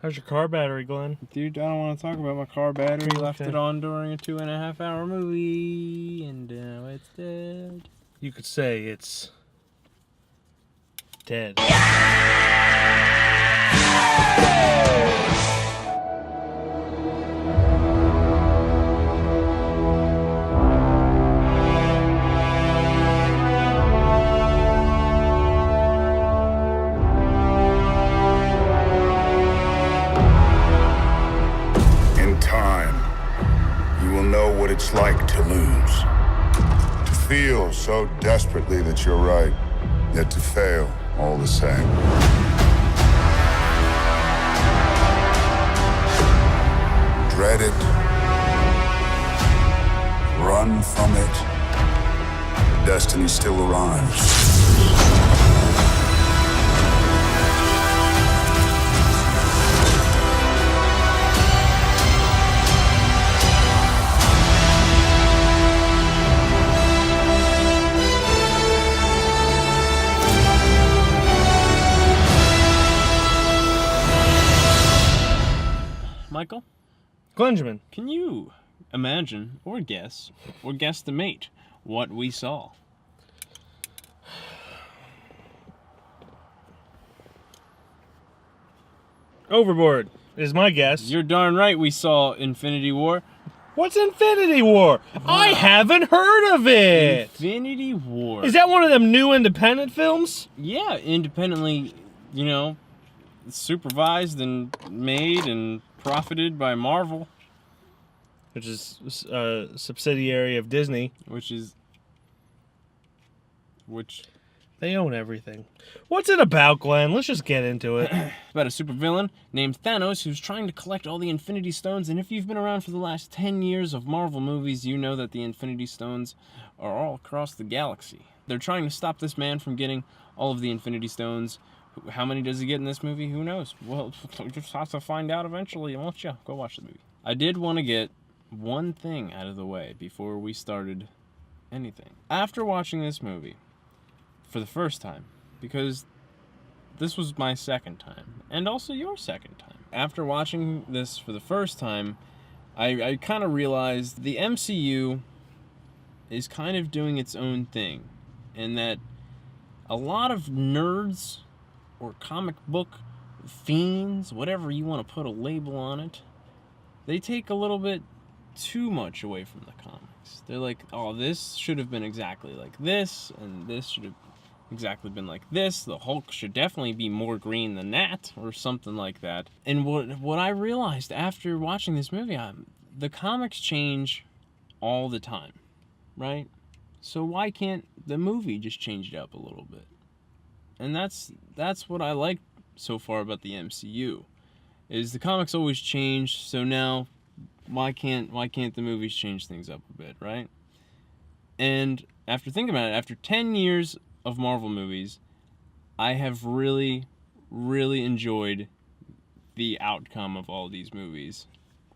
How's your car battery, Glenn? Dude, I don't want to talk about my car battery. Okay. Left it on during a 2.5-hour movie, and now it's dead. You could say it's dead. What it's like to lose. To feel so desperately that you're right, yet to fail all the same. Dread it. Run from it. Destiny still arrives. Michael? Glenjamin. Can you imagine, or guesstimate what we saw? Overboard is my guess. You're darn right we saw Infinity War. What's Infinity War? I haven't heard of it. Infinity War. Is that one of them new independent films? Yeah, independently, supervised and made and profited by Marvel. Which is a subsidiary of Disney. Which... They own everything. What's it about, Glenn? Let's just get into it. About a supervillain named Thanos who's trying to collect all the Infinity Stones, and if you've been around for the last 10 years of Marvel movies, you know that the Infinity Stones are all across the galaxy. They're trying to stop this man from getting all of the Infinity Stones. How many does he get in this movie? Who knows? Well, you'll just have to find out eventually, won't you? Go watch the movie. I did want to get one thing out of the way before we started anything. After watching this movie for the first time, because this was my second time, and also your second time. After watching this for the first time, I kind of realized the MCU is kind of doing its own thing, and that a lot of nerds or comic book fiends, whatever you want to put a label on it, they take a little bit too much away from the comics. They're like, oh, this should have been exactly like this, and this should have exactly been like this. The Hulk should definitely be more green than that, or something like that. And what I realized after watching this movie, the comics change all the time, right? So why can't the movie just change it up a little bit? And that's what I like so far about the MCU, is the comics always change. So now, why can't the movies change things up a bit, right? And after thinking about it, after 10 years of Marvel movies, I have really, really enjoyed the outcome of all these movies,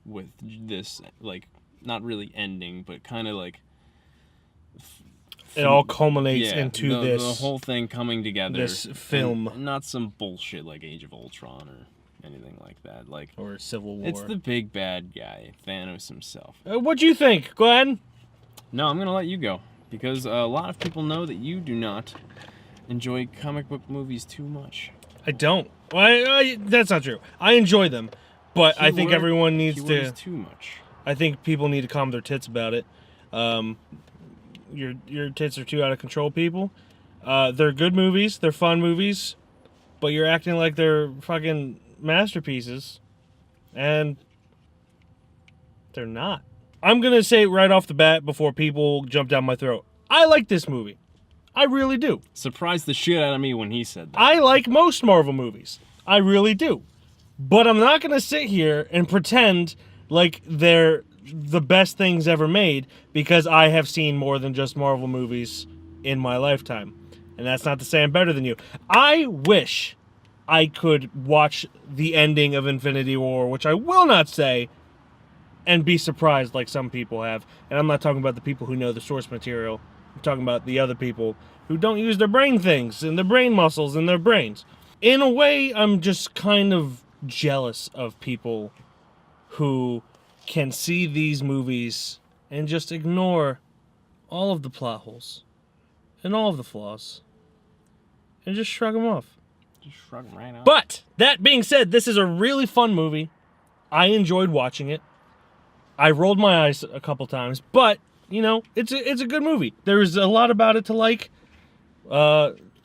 with this, like, not really ending, but kind of like it all culminates into the whole thing coming together. This film, and not some bullshit like Age of Ultron or anything like that, like, or Civil War. It's the big bad guy, Thanos himself. What'd you think, Glenn? No, I'm gonna let you go, because a lot of people know that you do not enjoy comic book movies too much. I don't. Well, that's not true. I enjoy them, but I think everyone needs to. Too much. I think people need to calm their tits about it. Your tits are too out of control, people. They're good movies. They're fun movies, but you're acting like they're fucking masterpieces, and they're not. I'm gonna say right off the bat before people jump down my throat, I like this movie. I really do. Surprised the shit out of me when he said that. I like most Marvel movies. I really do. But I'm not gonna sit here and pretend like they're the best things ever made, because I have seen more than just Marvel movies in my lifetime. And that's not to say I'm better than you. I wish I could watch the ending of Infinity War, which I will not say, and be surprised like some people have. And I'm not talking about the people who know the source material. I'm talking about the other people who don't use their brain things and their brain muscles in their brains. In a way, I'm just kind of jealous of people who can see these movies and just ignore all of the plot holes and all of the flaws and just shrug them off. Just shrug them right off. But that being said, this is a really fun movie. I enjoyed watching it. I rolled my eyes a couple times, but you know, it's a good movie. There's a lot about it to like,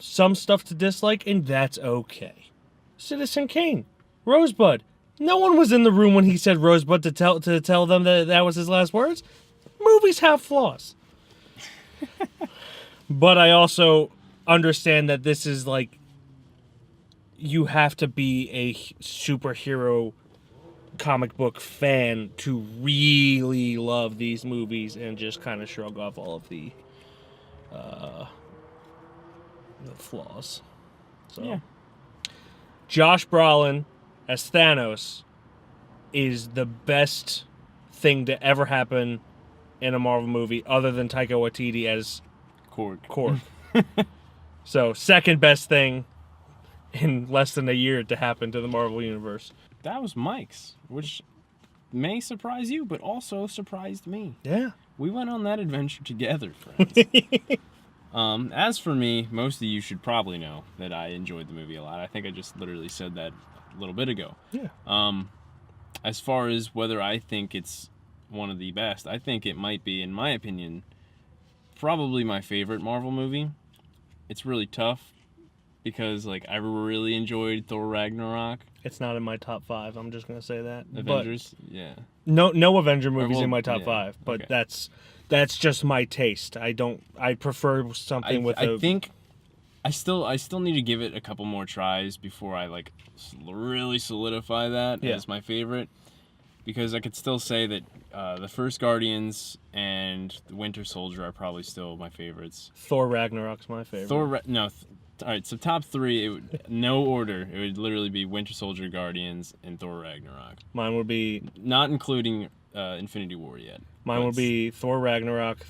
some stuff to dislike, and that's okay. Citizen Kane, Rosebud. No one was in the room when he said Rosebud to tell them that was his last words. Movies have flaws. But I also understand that this is like, you have to be a superhero comic book fan to really love these movies and just kind of shrug off all of the flaws. So, yeah. Josh Brolin as Thanos is the best thing to ever happen in a Marvel movie other than Taika Waititi as Korg. So, second best thing in less than a year to happen to the Marvel Universe. That was Mike's, which may surprise you, but also surprised me. Yeah. We went on that adventure together, friends. As for me, most of you should probably know that I enjoyed the movie a lot. I think I just literally said that a little bit ago. Yeah. As far as whether I think it's one of the best, I think it might be, in my opinion, probably my favorite Marvel movie. It's really tough because, like, I really enjoyed Thor Ragnarok. It's not in my top 5. I'm just gonna say that. Avengers, yeah. No Avenger movies well, in my top yeah, 5, but okay. that's just my taste. I prefer something with I think I still need to give it a couple more tries before I like really solidify that as my favorite, because I could still say that the first Guardians and the Winter Soldier are probably still my favorites. Thor Ragnarok's my favorite. All right, so top 3, no order. It would literally be Winter Soldier, Guardians, and Thor Ragnarok. Mine would be not including Infinity War yet. Mine would be Thor Ragnarok,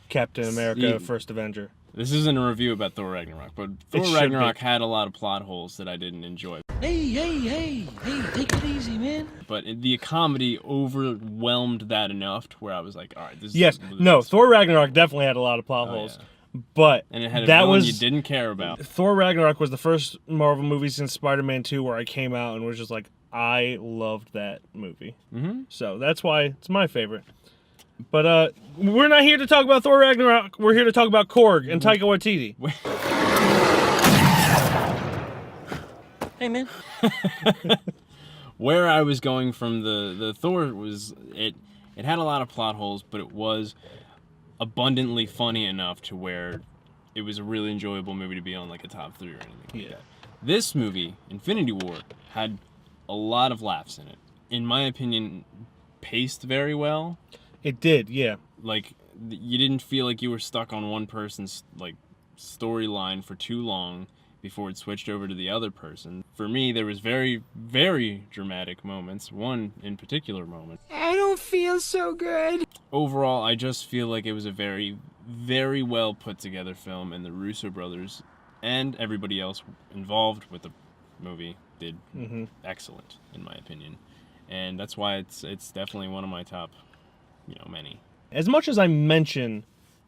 Captain America, First Avenger. This isn't a review about Thor Ragnarok, but Thor Ragnarok had a lot of plot holes that I didn't enjoy. Hey, take it easy, man. But the comedy overwhelmed that enough to where I was like, all right, this yes, is... no, Thor Ragnarok definitely had a lot of plot holes. Yeah. But and it had a that villain was you didn't care about. Thor Ragnarok was the first Marvel movie since Spider-Man 2 where I came out and was just like, I loved that movie. Mm-hmm. So that's why it's my favorite. But we're not here to talk about Thor Ragnarok. We're here to talk about Korg and Taika Waititi. Hey, man. Where I was going from the Thor was it had a lot of plot holes, but it was abundantly funny enough to where it was a really enjoyable movie to be on like a top 3 or anything like that. This movie, Infinity War, had a lot of laughs in it. In my opinion, paced very well. It did, yeah. Like, you didn't feel like you were stuck on one person's like storyline for too long before it switched over to the other person. For me, there was very, very dramatic moments. One in particular moment. I don't feel so good. Overall, I just feel like it was a very, very well put together film, and the Russo brothers and everybody else involved with the movie did excellent, in my opinion. And that's why it's definitely one of my top, many. As much as I mention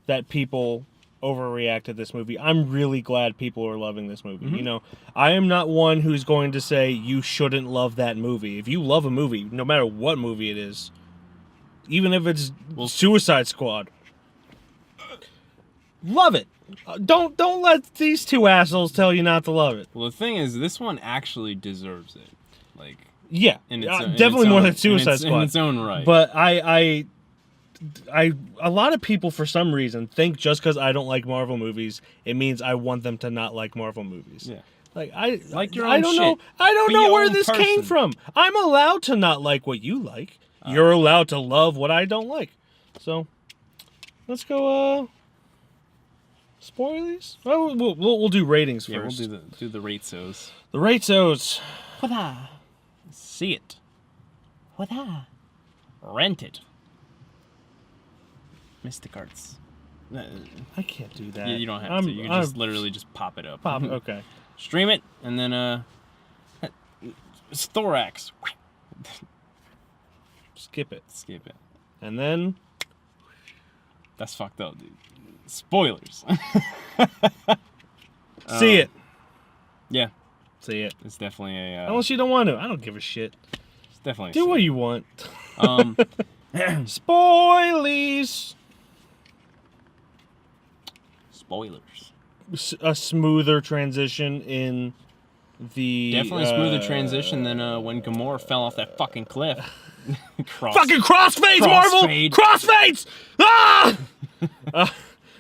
that people overreact to this movie, I'm really glad people are loving this movie. Mm-hmm. I am not one who's going to say you shouldn't love that movie. If you love a movie, no matter what movie it is, even if it's Suicide Squad, love it. Don't let these two assholes tell you not to love it. Well, the thing is, this one actually deserves it. Like, yeah, definitely definitely more than Suicide Squad in its own right. But I a lot of people for some reason think just because I don't like Marvel movies, it means I want them to not like Marvel movies. Yeah. Like I your I own don't shit. know. I don't Be know your where own this came person. from. I'm allowed to not like what you like. You're allowed to love what I don't like. So let's go. Spoil these? Oh, we'll do ratings first. Yeah, we'll do the ratesos. The ratesos. What-a? See it. What-a? Rent it. Mystic Arts. I can't do that. You don't have to. You can just literally just pop it up. Okay. Stream it, and then his thorax. Skip it. Skip it. And then That's fucked up, dude. Spoilers. see it. Yeah, See it. it's definitely a. Unless you don't want to. I don't give a shit. It's definitely. Do what you want. Um, Spoilies. spoilers. A smoother transition in the Definitely a smoother transition than when Gamora fell off that fucking cliff. fucking crossfades, Marvel! Crossfade. Crossfades! Ah!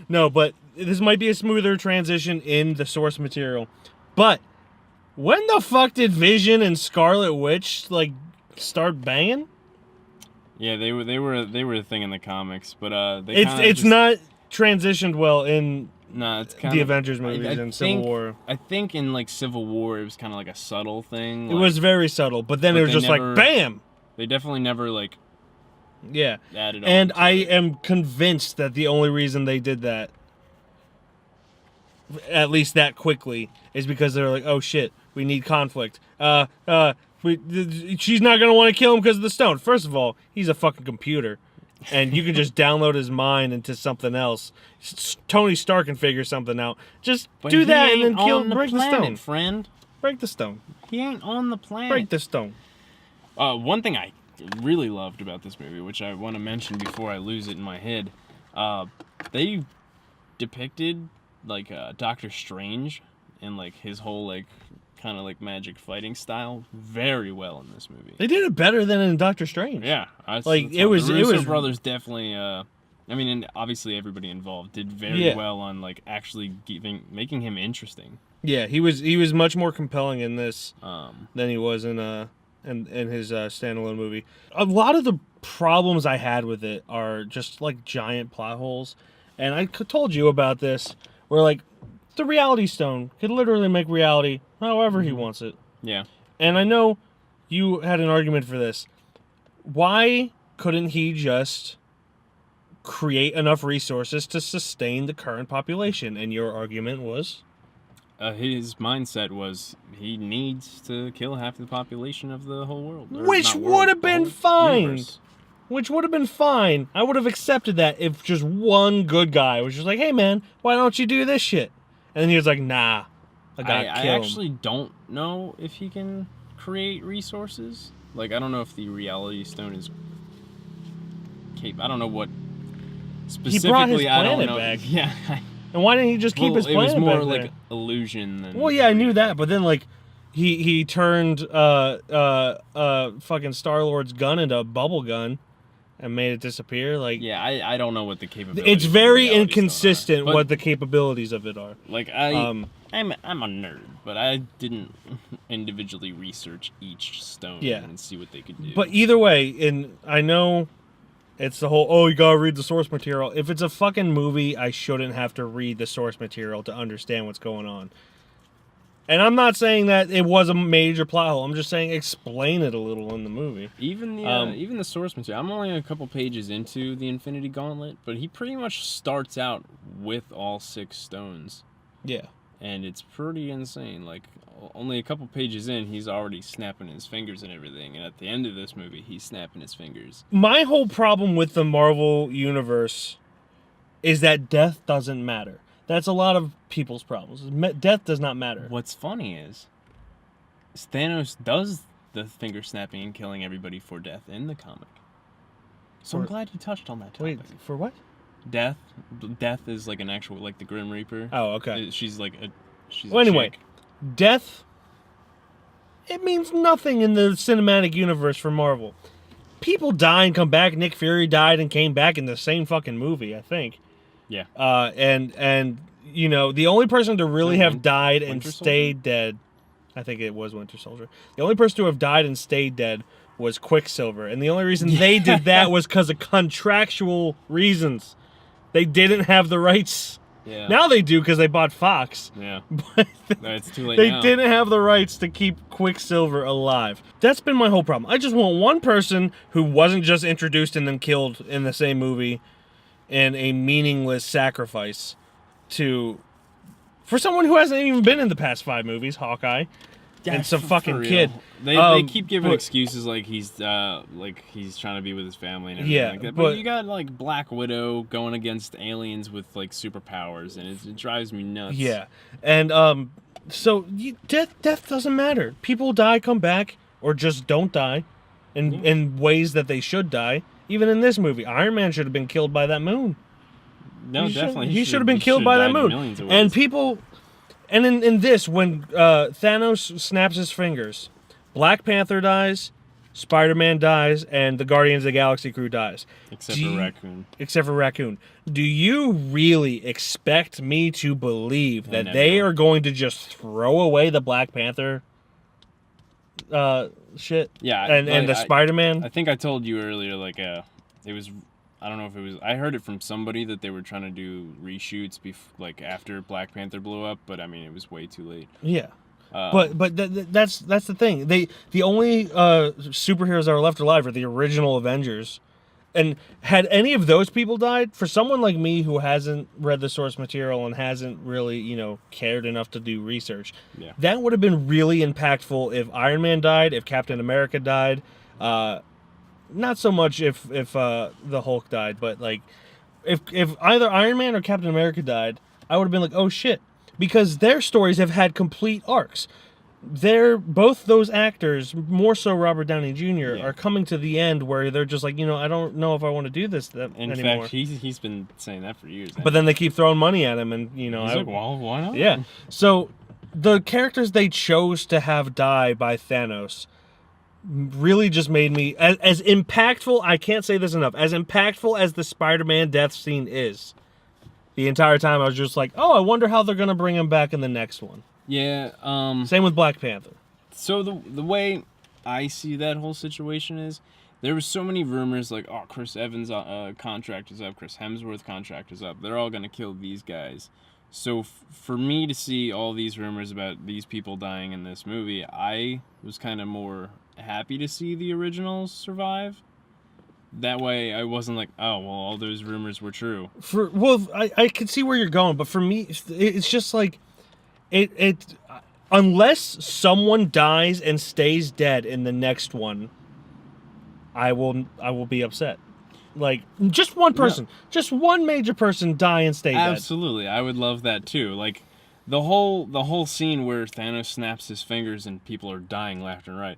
No, but this might be a smoother transition in the source material. But when the fuck did Vision and Scarlet Witch like start banging? Yeah, they were a thing in the comics, but they It's not transitioned well in Nah, it's kind the of Avengers movies and Civil War. I think in like Civil War, it was kind of like a subtle thing. It was very subtle, but then but it was they just never- like bam. They definitely never like Yeah. added on. And to I it. am convinced that the only reason they did that, at least that quickly, is because they're like, oh shit, we need conflict. She's not gonna want to kill him because of the stone. First of all, he's a fucking computer, and you can just download his mind into something else. Tony Stark can figure something out. Just But do he that and ain't then on break the planet, stone. friend. Break the stone. He ain't on the planet. Break the stone. One thing I really loved about this movie, which I want to mention before I lose it in my head, they depicted like Doctor Strange and like his whole like kind of like magic fighting style very well in this movie. They did it better than in Doctor Strange. Yeah, Like, the Russo was- brothers definitely. I mean, and obviously everybody involved did very Yeah. well on like actually making him interesting. Yeah, he was much more compelling in this Um, than he was in his standalone movie. A lot of the problems I had with it are just like giant plot holes, and I told you about this. Where like the Reality Stone could literally make reality however he wants it, yeah. and I know you had an argument for this. Why couldn't he just create enough resources to sustain the current population? And your argument was. His mindset was he needs to kill half the population of the whole world. Or Which not world, would have the been whole fine. universe. Which would have been fine. I would have accepted that if just one good guy was just like, hey man, why don't you do this shit? And then he was like, nah, I gotta I kill him. actually don't know if he can create resources. Like, I don't know if the Reality Stone is capable. I don't know what specifically. brought his I don't planet know. back. Yeah. And why didn't he just keep his it planet was more back like there? illusion than. Well, yeah, I knew that, but then like he turned fucking Star-Lord's gun into a bubble gun and made it disappear. Like, Yeah, I don't know what the capabilities. it's of the very Reality Stone inconsistent are, but, what the capabilities of it are. Like I'm a nerd, but I didn't individually research each stone Yeah. and see what they could do. But either way, I know it's the whole, oh, you gotta read the source material. If it's a fucking movie, I shouldn't have to read the source material to understand what's going on. And I'm not saying that it was a major plot hole. I'm just saying explain it a little in the movie. even the source material, I'm only a couple pages into the Infinity Gauntlet, but he pretty much starts out with all 6 stones, Yeah. and it's pretty insane. Like only a couple pages in, he's already snapping his fingers and everything, and at the end of this movie, he's snapping his fingers. My whole problem with the Marvel universe is that death doesn't matter. That's a lot of people's problems. Death does not matter. What's funny is Thanos does the finger snapping and killing everybody for death in the comic. So I'm For- glad you touched on that topic. Wait, for what? Death is like an actual, like the Grim Reaper. Oh, okay. She's like a. She's Well, a anyway, chick. death, it means nothing in the cinematic universe for Marvel. People die and come back. Nick Fury died and came back in the same fucking movie, I think. Yeah. And you know, the only person to really have died and Winter stayed dead, I think it was Winter Soldier. The only person to have died and stayed dead was Quicksilver, and the only reason they did that was because of contractual reasons. They didn't have the rights. Yeah. Now they do because they bought Fox. Yeah. But No, it's too late they now. didn't have the rights to keep Quicksilver alive. That's been my whole problem. I just want one person who wasn't just introduced and then killed in the same movie in a meaningless sacrifice for someone who hasn't even been in the past 5 movies, Hawkeye. and some for fucking real. kid. They keep giving but- excuses like he's trying to be with his family and everything Yeah, like that. but- But you got like Black Widow going against aliens with like superpowers, and it drives me nuts. Yeah, and so death doesn't matter. People die, come back, or just don't die, in ways that they should die. Even in this movie, Iron Man should have been killed by that moon. No, definitely. He should have been killed by that moon. And people, and in this, when Thanos snaps his fingers, Black Panther dies, Spider-Man dies, and the Guardians of the Galaxy crew dies. Except for Raccoon. Except for Raccoon. Do you really expect me to believe that never they will. are going to just throw away the Black Panther shit? Yeah, And the Spider-Man? I think I told you earlier, like, it was. I don't know if it was. I heard it from somebody that they were trying to do reshoots, like after Black Panther blew up, but I mean, it was way too late. Yeah. But that's the thing. The only superheroes that are left alive are the original Avengers. And had any of those people died, for someone like me who hasn't read the source material and hasn't really, cared enough to do research, Yeah. that would have been really impactful if Iron Man died, if Captain America died. Not so much if the Hulk died, but like if either Iron Man or Captain America died, I would have been like, oh shit, because their stories have had complete arcs. Both those actors, more so Robert Downey Jr., are coming to the end where they're just like, I don't know if I want to do this In anymore. fact, he's been saying that for years. But then they keep throwing money at him, and he's like, well, why not? yeah. So the characters they chose to have die by Thanos really just made me as impactful. I can't say this enough. As impactful as the Spider-Man death scene is, the entire time I was just like, oh, I wonder how they're gonna bring him back in the next one. Yeah. Same with Black Panther. So the way I see that whole situation is, there were so many rumors like, oh, Chris Evans' contract is up, Chris Hemsworth contract is up. They're all gonna kill these guys. So for me to see all these rumors about these people dying in this movie, I was kind of more happy to see the originals survive. That way I wasn't like, oh, well, all those rumors were true. I can see where you're going, but for me, it's just like, it unless someone dies and stays dead in the next one, I will be upset. Like, just one person, just one major person die and stay dead. Absolutely, I would love that too. Like, the whole scene where Thanos snaps his fingers and people are dying left and right.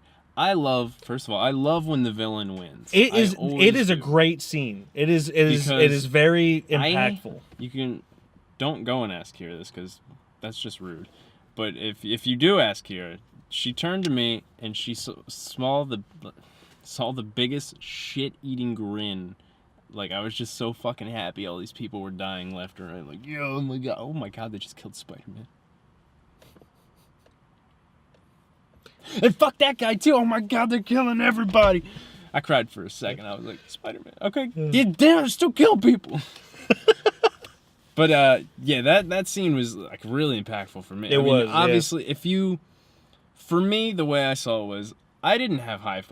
First of all, I love when the villain wins. It is a great scene. It is very impactful. Don't go and ask Kira this, because that's just rude. But if you do ask Kira, she turned to me and she saw the biggest shit-eating grin. Like, I was just so fucking happy all these people were dying left and right. Like, oh my god, they just killed Spider-Man. And fuck that guy too. Oh my god, they're killing everybody. I cried for a second. I was like, Spider-Man. Okay, yeah, damn, they're still killing people. But yeah, that scene was like really impactful for me. It was, obviously, for me, the way I saw it was, I didn't have high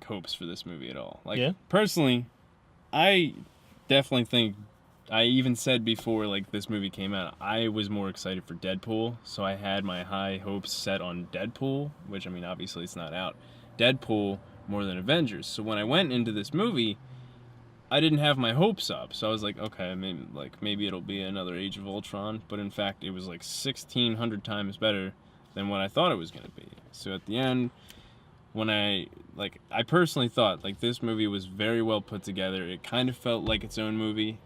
hopes for this movie at all. Like, personally, I definitely think, I even said before, like, this movie came out, I was more excited for Deadpool, so I had my high hopes set on Deadpool, which, I mean, obviously it's not out. Deadpool more than Avengers. So when I went into this movie, I didn't have my hopes up, so I was like, okay, maybe it'll be another Age of Ultron, but in fact, it was like 1,600 times better than what I thought it was going to be. So at the end, when I personally thought, like, this movie was very well put together. It kind of felt like its own movie.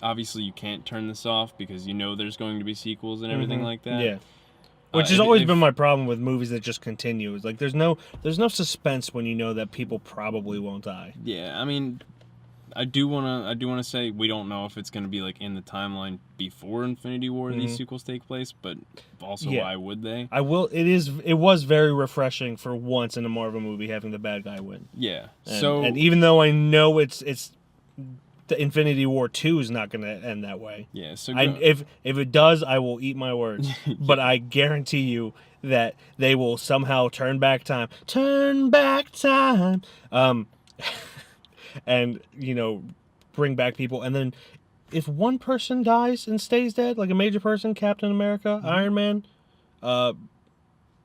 Obviously you can't turn this off because you know there's going to be sequels and everything like that. Yeah. Which has always been my problem with movies that just continue. It's like, there's no suspense when you know that people probably won't die. Yeah, I mean, I do wanna say we don't know if it's gonna be like in the timeline before Infinity War these sequels take place, but also why would they? It was very refreshing for once in a Marvel movie having the bad guy win. Yeah. And even though I know it's the Infinity War 2 is not gonna end that way. Yeah. So if it does, I will eat my words. But I guarantee you that they will somehow turn back time. Turn back time. And, bring back people. And then if one person dies and stays dead, like a major person, Captain America, Iron Man,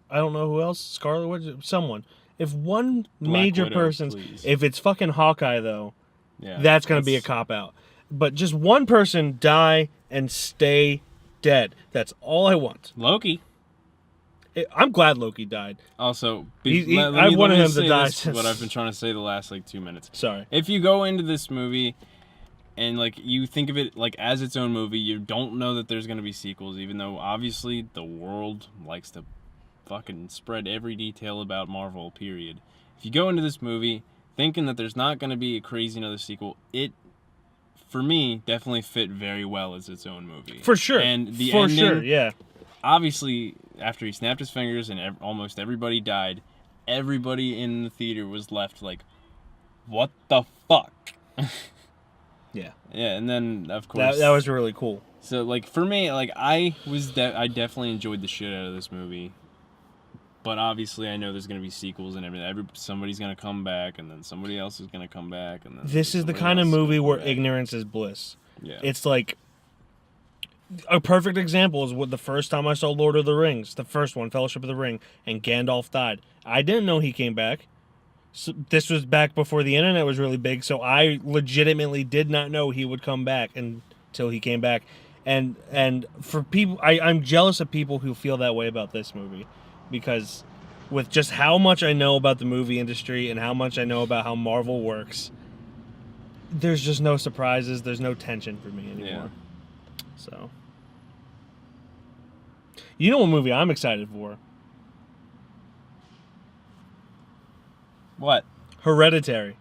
I don't know who else. Scarlet Witch, someone. If one Black major Widow, person's, please. if it's fucking Hawkeye though, Yeah, that's gonna be a cop out. But just one person die and stay dead. That's all I want. Loki. I'm glad Loki died. Also, I wanted him to die This, since- what I've been trying to say the last like 2 minutes. Sorry. If you go into this movie and like you think of it like as its own movie, you don't know that there's gonna be sequels, even though obviously the world likes to fucking spread every detail about Marvel, period. If you go into this movie thinking that there's not gonna be a crazy another sequel, it, for me, definitely fit very well as its own movie. For sure. And the For ending, sure, yeah. obviously, after he snapped his fingers and almost everybody died, everybody in the theater was left like, what the fuck? Yeah. Yeah, and then, of course... That was really cool. So, like, for me, like, I definitely enjoyed the shit out of this movie. But obviously, I know there's going to be sequels and everything. Somebody's going to come back, and then somebody else is going to come back, and then... This is the somebody kind of else is gonna movie come where back. ignorance is bliss. Yeah. It's like... A perfect example is what the first time I saw Lord of the Rings, the first one, Fellowship of the Ring, and Gandalf died. I didn't know he came back. So this was back before the internet was really big, so I legitimately did not know he would come back until he came back. And for people, I'm jealous of people who feel that way about this movie, because with just how much I know about the movie industry and how much I know about how Marvel works, there's just no surprises, there's no tension for me anymore. Yeah. So, you know what movie I'm excited for? What? Hereditary.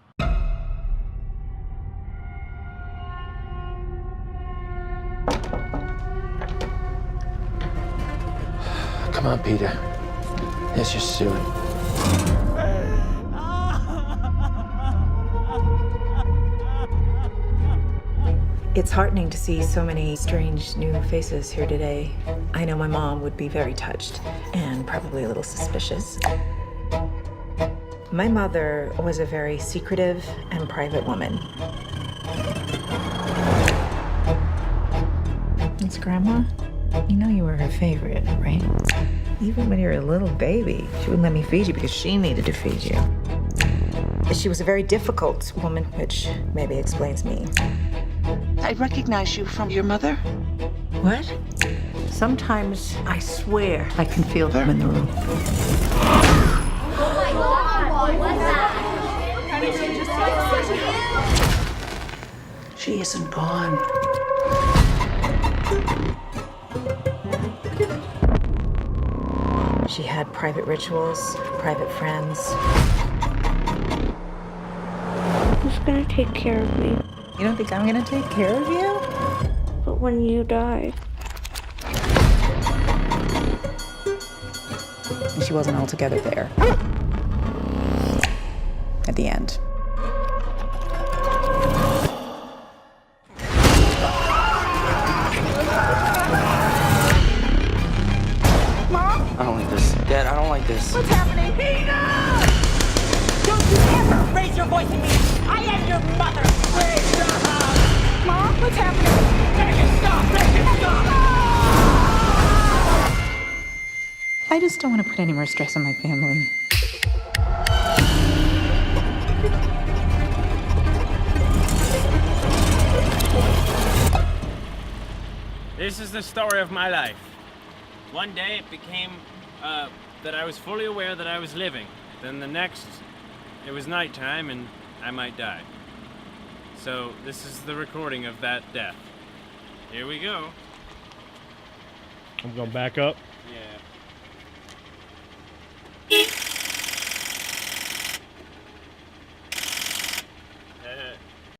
Come on, Peter. It's your suit. It's heartening to see so many strange new faces here today. I know my mom would be very touched and probably a little suspicious. My mother was a very secretive and private woman. It's Grandma. You know you were her favorite, right? Even when you were a little baby, she wouldn't let me feed you because she needed to feed you. She was a very difficult woman, which maybe explains me. I recognize you from your mother. What? Sometimes I swear I can feel them in the room. She isn't gone. She had private rituals, private friends. Who's gonna take care of me? You don't think I'm gonna take care of you? But when you die, And she wasn't altogether there. At the end. I don't like this. Dad, I don't like this. What's happening? Peter! Don't you ever raise your voice at me! I am your mother! Please stop! Mom, what's happening? Make it stop! Make it stop! I just don't want to put any more stress on my family. This is the story of my life. One day it became that I was fully aware that I was living. Then the next, it was nighttime and I might die. So this is the recording of that death. Here we go. I'm going back up. Yeah.